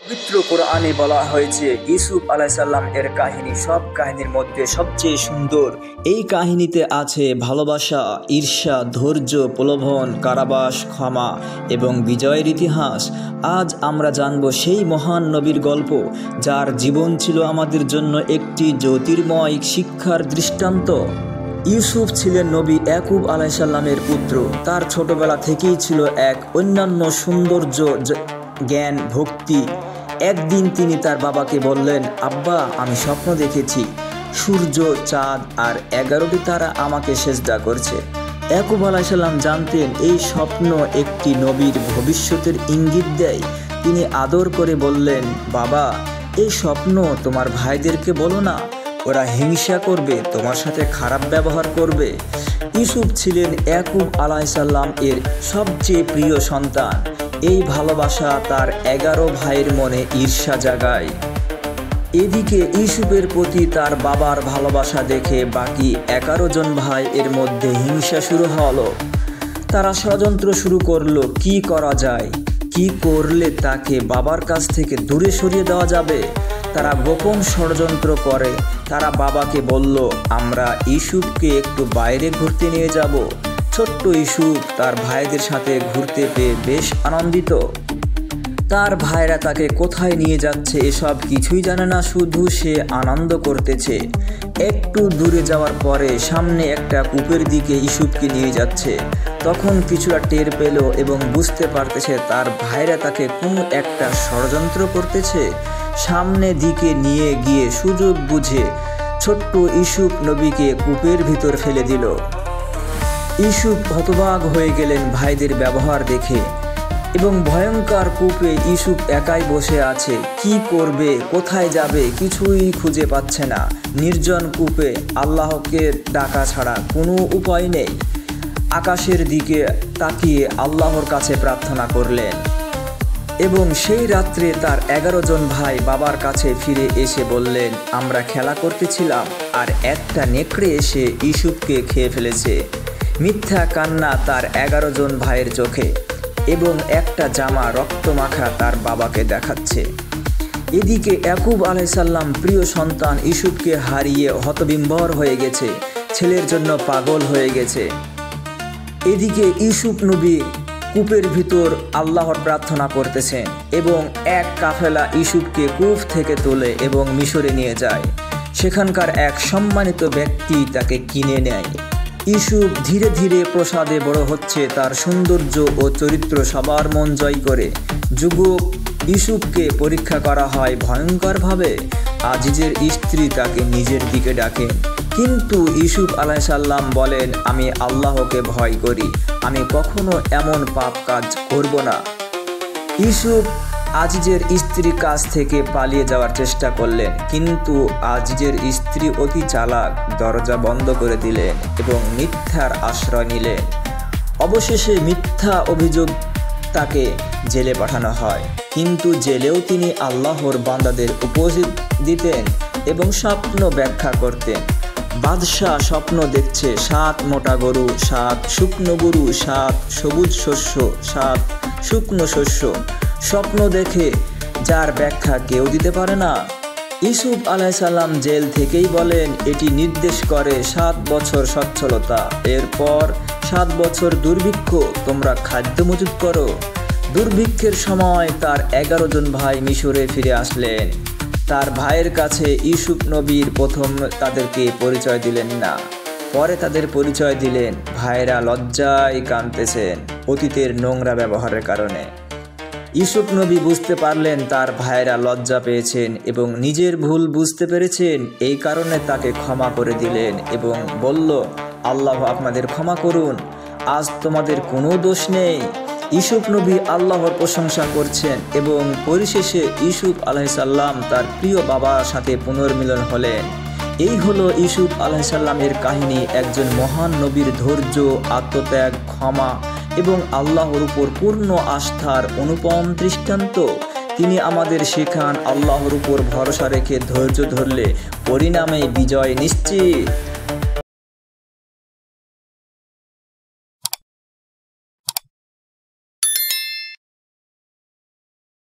পবিত্র কোরআনে বলা হয়েছে ইউসুফ আলাইহিসসালাম এর কাহিনী সব কাহিনীর মধ্যে সবচেয়ে সুন্দর। এই কাহিনীতে আছে ভালোবাসা, ঈর্ষা, ধৈর্য, প্রলোভন, কারাবাস, ক্ষমা এবং বিজয়ের ইতিহাস। আজ আমরা জানব সেই মহান নবীর গল্প, যার জীবন ছিল আমাদের জন্য একটি জ্যোতির্ময় শিক্ষার দৃষ্টান্ত। ইউসুফ ছিলেন নবী ইয়াকুব আলাইহিসসালামের পুত্র। তার ছোটবেলা থেকেই ছিল এক অন্যান্য সৌন্দর্য, জ্ঞান, ভক্তি। একদিন তিনি তার বাবাকে বললেন, আব্বা, আমি স্বপ্ন দেখেছি, সূর্য, চাঁদ আর 11টি তারা আমাকে সেজদা করছে। ইয়াকুব আলাইহিসসালাম জানতেন এই স্বপ্ন একটি নবীর ভবিষ্যতের ইঙ্গিত দেয়। তিনি আদর করে বললেন, বাবা, এই স্বপ্ন তোমার ভাইদেরকে বলো না, ওরা হিংসা করবে, তোমার সাথে খারাপ ব্যবহার করবে। ইউসুফ ছিলেন ইয়াকুব আলাইহিসসালাম এর সবচেয়ে প্রিয় সন্তান। এই ভালোবাসা তার 11 ভাইয়ের মনে ঈর্ষা জাগায়। এদিকে ইউসুফের প্রতি তার বাবার ভালোবাসা দেখে বাকি 11 জন ভাই এর মধ্যে হিংসা শুরু হলো। তারা ষড়যন্ত্র শুরু করলো, কি করা যায়, কি করলে তাকে বাবার কাছ থেকে দূরে সরিয়ে দেওয়া যাবে। তারা গোপন ষড়যন্ত্র করে। তারা বাবাকে বলল, আমরা ইউসুফকে একটু বাইরে ঘুরতে নিয়ে যাব। ছোট্ট ইউসুফ তার ভাইদের সাথে ঘুরতে পেয়ে বেশ আনন্দিত। তার ভাইরা তাকে কোথায় নিয়ে যাচ্ছে এসব কিছুই জানে না, শুধু সে আনন্দ করতেছে। একটু দূরে যাওয়ার পরে সামনে একটা কূপের দিকে ইউসুফকে নিয়ে যাচ্ছে। তখন কিছুটা টের পেল এবং বুঝতে পারতেছে তার ভাইরা তাকে কোনো একটা ষড়যন্ত্র করতেছে। সামনে দিকে নিয়ে গিয়ে সুযোগ বুঝে ছোট্ট ইউসুফ নবীকে কূপের ভিতর ফেলে দিল। ইউসুফ হতবাক হয়ে গেলেন ভাইদের ব্যবহার দেখে, এবং ভয়ঙ্কর কূপে ইউসুফ একাই বসে আছে। কি করবে, কোথায় যাবে, কিছুই খুঁজে পাচ্ছে না। নির্জন কূপে আল্লাহকে ডাকা ছাড়া কোনো উপায় নেই। আকাশের দিকে তাকিয়ে আল্লাহর কাছে প্রার্থনা করলেন, এবং সেই রাত্রে তার 11 জন ভাই বাবার কাছে ফিরে এসে বললেন, আমরা খেলা করতেছিলাম আর একটা নেকড়ে এসে ইউসুফকে খেয়ে ফেলেছে। মিথ্যা কান্না তার 11 জন ভাইয়ের চোখে, এবং একটা জামা রক্তমাখা তার বাবাকে দেখাচ্ছে। এদিকে ইয়াকুব আলাইহিসসালাম প্রিয় সন্তান ইউসুফকে হারিয়ে হতবিম্বর হয়ে গেছে, ছেলের জন্য পাগল হয়ে গেছে। এদিকে ইউসুফ নবী কূপের ভিতর আল্লাহর প্রার্থনা করতেছেন, এবং এক কাফেলা ইউসুফকে কূপ থেকে তোলে এবং মিশরে নিয়ে যায়। সেখানকার এক সম্মানিত ব্যক্তি তাকে কিনে নেয়। ইউসুফ ধীরে ধীরে প্রসাদে বড় হচ্ছে, তার সৌন্দর্য ও চরিত্র সবার মন জয় করে। যুবক ইউসুফকে পরীক্ষা করা হয় ভয়ঙ্করভাবে। আজিজের স্ত্রী তাকে নিজের দিকে ডাকেন, কিন্তু ইউসুফ আলাইহিসসালাম বলেন, আমি আল্লাহকে ভয় করি, আমি কখনো এমন পাপ কাজ করব না। ইউসুফ আজিজের স্ত্রীর কাছ থেকে পালিয়ে যাওয়ার চেষ্টা করলেন, কিন্তু আজিজের স্ত্রী অতি চালাক, দরজা বন্ধ করে দিলেন এবং মিথ্যার আশ্রয় নিলেন। অবশেষে মিথ্যা অভিযোগ তাকে জেলে পাঠানো হয়, কিন্তু জেলেও তিনি আল্লাহর বান্দাদের উপদেশ দিতেন এবং স্বপ্ন ব্যাখ্যা করতেন। বাদশাহ স্বপ্ন দেখছে 7 মোটা গরু, 7 শুকনো গরু, 7 সবুজ শস্য, 7 শুকনো শস্য। স্বপ্ন দেখে যার ব্যাখ্যা কেউ দিতে পারে না। ইউসুফ আলাইহিসসালাম জেল থেকেই বলেন, এটি নির্দেশ করে 7 বছর সচ্ছলতা, এরপর 7 বছর দুর্ভিক্ষ, তোমরা খাদ্য মজুত করো। দুর্ভিক্ষের সময় তার 11 জন ভাই মিশরে ফিরে আসলেন। তার ভাইয়ের কাছে ইউসুফ নবীর প্রথম তাদেরকে পরিচয় দিলেন না, পরে তাদের পরিচয় দিলেন। ভাইয়েরা লজ্জায় কাঁদতেছেন অতীতের নোংরা ব্যবহারের কারণে। ইউসুফ নবী বুঝতে পারলেন তার ভাইয়েরা লজ্জা পেয়েছেন এবং নিজের ভুল বুঝতে পেরেছেন। এই কারণে তাকে ক্ষমা করে দিলেন এবং বলল, আল্লাহ আপনাদের ক্ষমা করুন, আজ তোমাদের কোনো দোষ নেই। ইউসুফ নবী আল্লাহর প্রশংসা করছেন, এবং পরিশেষে ইউসুফ আলাইহিসসালাম তার প্রিয় বাবার সাথে পুনর্মিলন হলেন। এই হলো ইউসুফ আলাইহিসসালামের কাহিনী, একজন মহান নবীর ধৈর্য, আত্মত্যাগ, ক্ষমা এবং আল্লাহর উপর পূর্ণ আস্থার অনুপম দৃষ্টান্ত। তিনি আমাদের শেখান, আল্লাহর উপর ভরসা রেখে ধৈর্য ধরলে পরিণামে বিজয় নিশ্চিত।